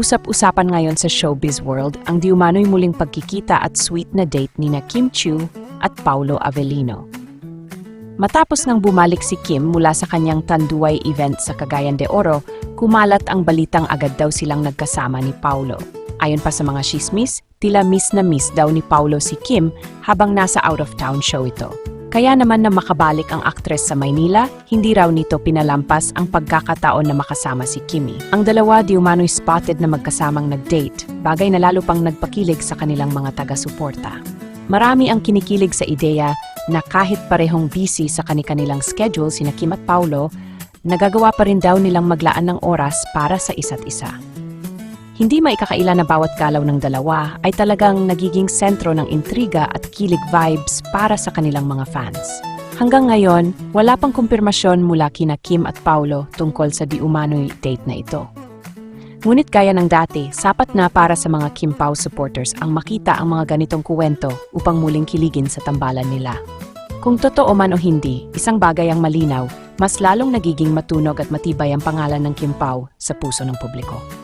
Usap-usapan ngayon sa showbiz world ang diumano'y muling pagkikita at sweet na date ni na Kim Chiu at Paulo Avellino. Matapos nang bumalik si Kim mula sa kanyang Tanduay event sa Cagayan de Oro, kumalat ang balitang agad daw silang nagkasama ni Paulo. Ayon pa sa mga chismis, tila miss na miss daw ni Paulo si Kim habang nasa out-of-town show ito. Kaya naman na makabalik ang aktres sa Maynila, hindi raw nito pinalampas ang pagkakataon na makasama si Kimi. Ang dalawa di umano'y spotted na magkasamang nag-date, bagay na lalo pang nagpakilig sa kanilang mga taga-suporta. Marami ang kinikilig sa ideya na kahit parehong busy sa kanilang schedule sina Kim at Paulo, nagagawa pa rin daw nilang maglaan ng oras para sa isa't isa. Hindi maikakaila na bawat galaw ng dalawa ay talagang nagiging sentro ng intriga at kilig vibes para sa kanilang mga fans. Hanggang ngayon, wala pang kumpirmasyon mula kina Kim at Paulo tungkol sa di umano'y date na ito. Ngunit gaya ng dati, sapat na para sa mga Kim Pao supporters ang makita ang mga ganitong kuwento upang muling kiligin sa tambalan nila. Kung totoo man o hindi, isang bagay ang malinaw, mas lalong nagiging matunog at matibay ang pangalan ng Kim Pao sa puso ng publiko.